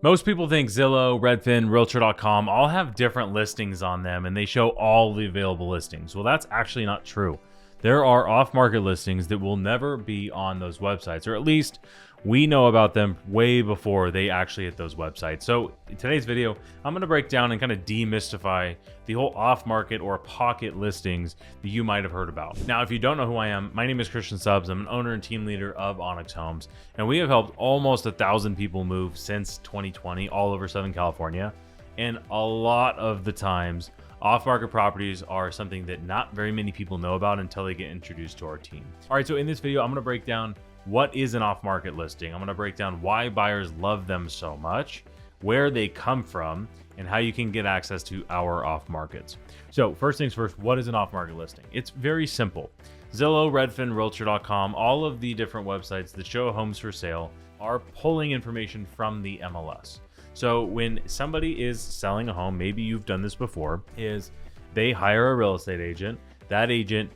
Most people think Zillow, Redfin, Realtor.com all have different listings on them and they show all the available listings. Well, that's actually not true. There are off-market listings that will never be on those websites, or at least we know about them way before they actually hit those websites. So in today's video, I'm going to break down and kind of demystify the whole off-market or pocket listings that you might have heard about. Now, if you don't know who I am, my name is Christian Stubbs. I'm an owner and team leader of Onyx Homes, and we have helped almost 1,000 people move since 2020 all over Southern California. And a lot of the times, off-market properties are something that not very many people know about until they get introduced to our team. All right, so in this video, I'm going to break down what is an off-market listing. I'm going to break down why buyers love them so much, where they come from, and how you can get access to our off-markets. So first things first, what is an off-market listing? It's very simple. Zillow, Redfin, Realtor.com, all of the different websites that show homes for sale are pulling information from the MLS. So when somebody is selling a home, maybe you've done this before, is they hire a real estate agent. That agent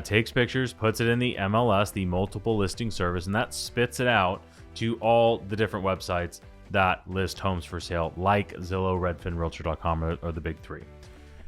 takes pictures, puts it in the MLS, the multiple listing service, and that spits it out to all the different websites that list homes for sale, like Zillow, Redfin, Realtor.com or the big three.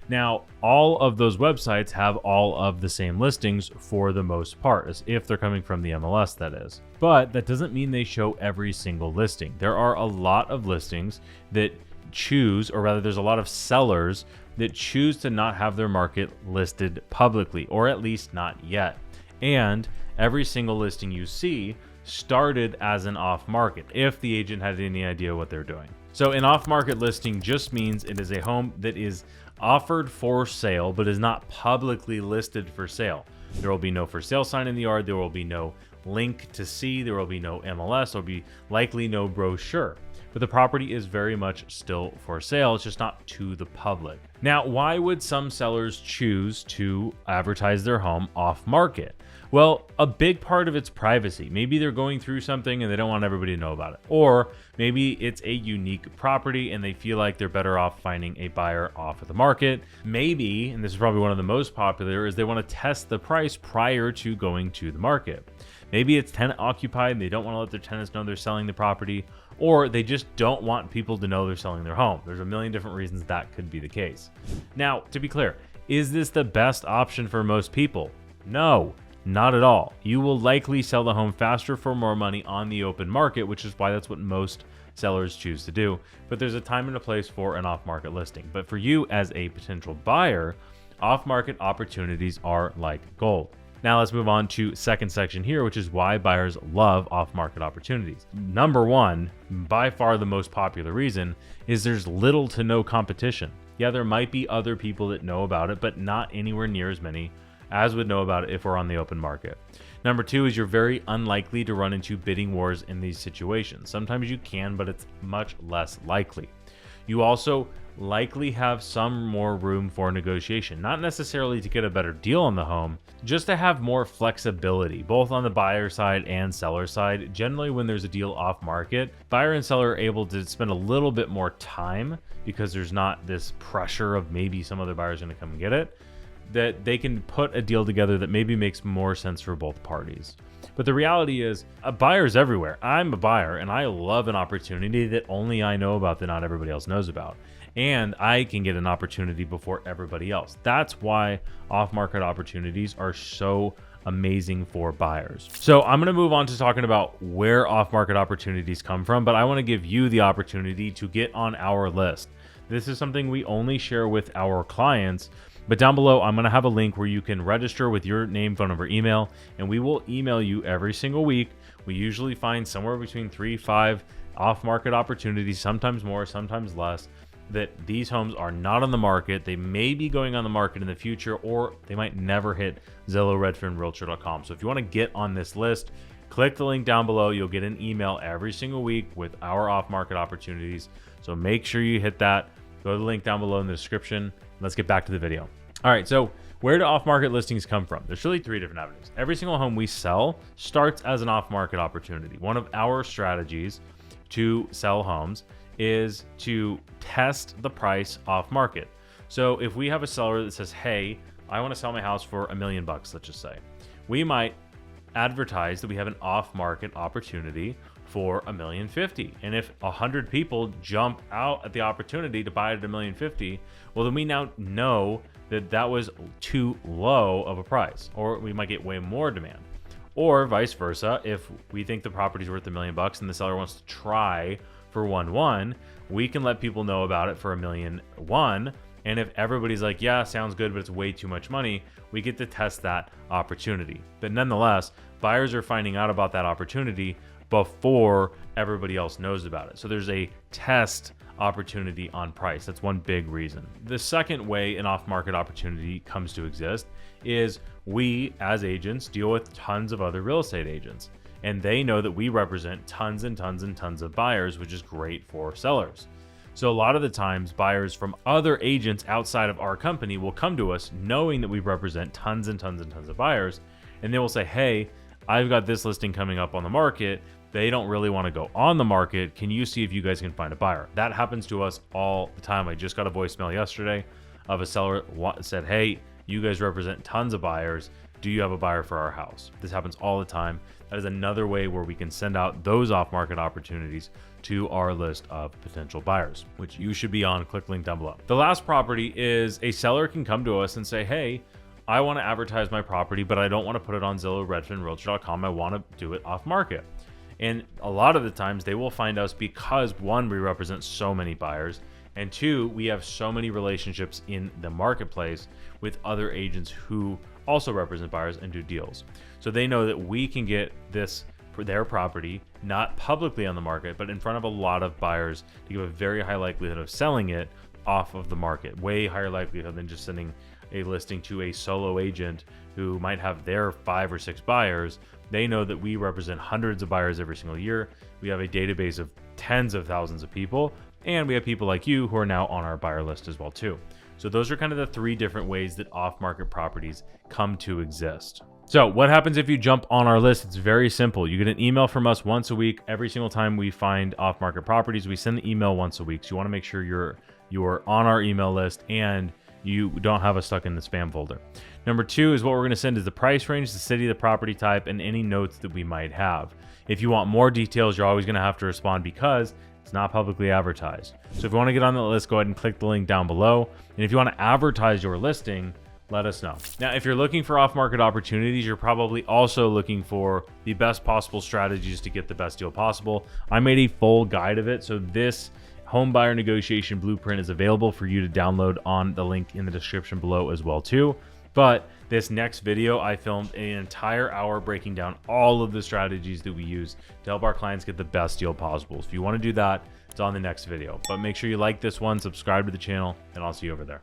Now, all of those websites have all of the same listings for the most part, as if they're coming from the MLS, that is. But that doesn't mean they show every single listing. There are a lot of listings that choose, or rather there's a lot of sellers that choose to not have their market listed publicly, or at least not yet. And every single listing you see started as an off-market, if the agent had any idea what they're doing. So an off-market listing just means it is a home that is offered for sale, but is not publicly listed for sale. There will be no for sale sign in the yard. There will be no link to see. There will be no MLS. There will be likely no brochure. But the property is very much still for sale. It's just not to the public. Now, why would some sellers choose to advertise their home off market? Well, a big part of it's privacy. Maybe they're going through something and they don't want everybody to know about it. Or maybe it's a unique property and they feel like they're better off finding a buyer off of the market. Maybe, and this is probably one of the most popular, is they want to test the price prior to going to the market. Maybe it's tenant occupied and they don't want to let their tenants know they're selling the property, or they just don't want people to know they're selling their home. There's a million different reasons that could be the case. Now, to be clear, is this the best option for most people? No, not at all. You will likely sell the home faster for more money on the open market, which is why that's what most sellers choose to do. But there's a time and a place for an off-market listing. But for you as a potential buyer, off-market opportunities are like gold. Now let's move on to second section here, which is why buyers love off-market opportunities. Number one, by far the most popular reason, is there's little to no competition. Yeah, there might be other people that know about it, but not anywhere near as many as would know about it if we're on the open market. Number two is you're very unlikely to run into bidding wars in these situations. Sometimes you can, but it's much less likely. You also likely have some more room for negotiation, not necessarily to get a better deal on the home, just to have more flexibility, both on the buyer side and seller side. Generally, when there's a deal off market, buyer and seller are able to spend a little bit more time because there's not this pressure of maybe some other buyer's going to come and get it, that they can put a deal together that maybe makes more sense for both parties. But the reality is, a buyer's everywhere. I'm a buyer and I love an opportunity that only I know about, that not everybody else knows about. And I can get an opportunity before everybody else. That's why off-market opportunities are so amazing for buyers. So I'm going to move on to talking about where off-market opportunities come from, but I want to give you the opportunity to get on our list. This is something we only share with our clients, but down below, I'm going to have a link where you can register with your name, phone number, email, and we will email you every single week. We usually find somewhere between 3-5 off-market opportunities, sometimes more, sometimes less, that these homes are not on the market. They may be going on the market in the future, or they might never hit Zillow, Redfin, Realtor.com. So if you want to get on this list, click the link down below. You'll get an email every single week with our off-market opportunities. So make sure you hit that. Go to the link down below in the description. Let's get back to the video. All right, so where do off-market listings come from? There's really three different avenues. Every single home we sell starts as an off-market opportunity. One of our strategies to sell homes is to test the price off market. So if we have a seller that says, hey, I want to sell my house for $1 million, let's just say, we might advertise that we have an off market opportunity for $1,050,000. And if 100 people jump out at the opportunity to buy it at $1,050,000, well, then we now know that that was too low of a price, or we might get way more demand. Or vice versa, if we think the property's worth $1,000,000 and the seller wants to try for 1.1, we can let people know about it for $1,100,000. And if everybody's like, yeah, sounds good, but it's way too much money, we get to test that opportunity. But nonetheless, buyers are finding out about that opportunity before everybody else knows about it. So there's a test opportunity on price. That's one big reason. The second way an off-market opportunity comes to exist is we, as agents, deal with tons of other real estate agents, and they know that we represent tons and tons and tons of buyers, which is great for sellers. So a lot of the times, buyers from other agents outside of our company will come to us knowing that we represent tons and tons and tons of buyers, and they will say, hey, I've got this listing coming up on the market. They don't really want to go on the market. Can you see if you guys can find a buyer? That happens to us all the time. I just got a voicemail yesterday of a seller said, hey, you guys represent tons of buyers. Do you have a buyer for our house? This happens all the time. That is another way where we can send out those off-market opportunities to our list of potential buyers, which you should be on. Click link down below. The last property is a seller can come to us and say, hey, I want to advertise my property, but I don't want to put it on Zillow, Redfin, and Realtor.com. I want to do it off-market. And a lot of the times they will find us because, one, we represent so many buyers, and two, we have so many relationships in the marketplace with other agents who also represent buyers and do deals. So they know that we can get this for their property, not publicly on the market, but in front of a lot of buyers to give a very high likelihood of selling it off of the market. Way higher likelihood than just sending a listing to a solo agent who might have their 5 or 6 buyers. They know that we represent hundreds of buyers every single year. We have a database of tens of thousands of people, and we have people like you who are now on our buyer list as well too. So those are kind of the 3 different ways that off-market properties come to exist. So what happens if you jump on our list? It's very simple. You get an email from us once a week. Every single time we find off-market properties, we send the email once a week. So you want to make sure you're on our email list and you don't have us stuck in the spam folder. Number 2 is what we're going to send is the price range, the city, the property type, and any notes that we might have. If you want more details, you're always going to have to respond because it's not publicly advertised. So if you want to get on the list, go ahead and click the link down below. And if you want to advertise your listing, let us know. Now, if you're looking for off-market opportunities, you're probably also looking for the best possible strategies to get the best deal possible. I made a full guide of it. So this home buyer negotiation blueprint is available for you to download on the link in the description below as well too. But this next video, I filmed an entire hour breaking down all of the strategies that we use to help our clients get the best deal possible. So if you want to do that, it's on the next video. But make sure you like this one, subscribe to the channel, and I'll see you over there.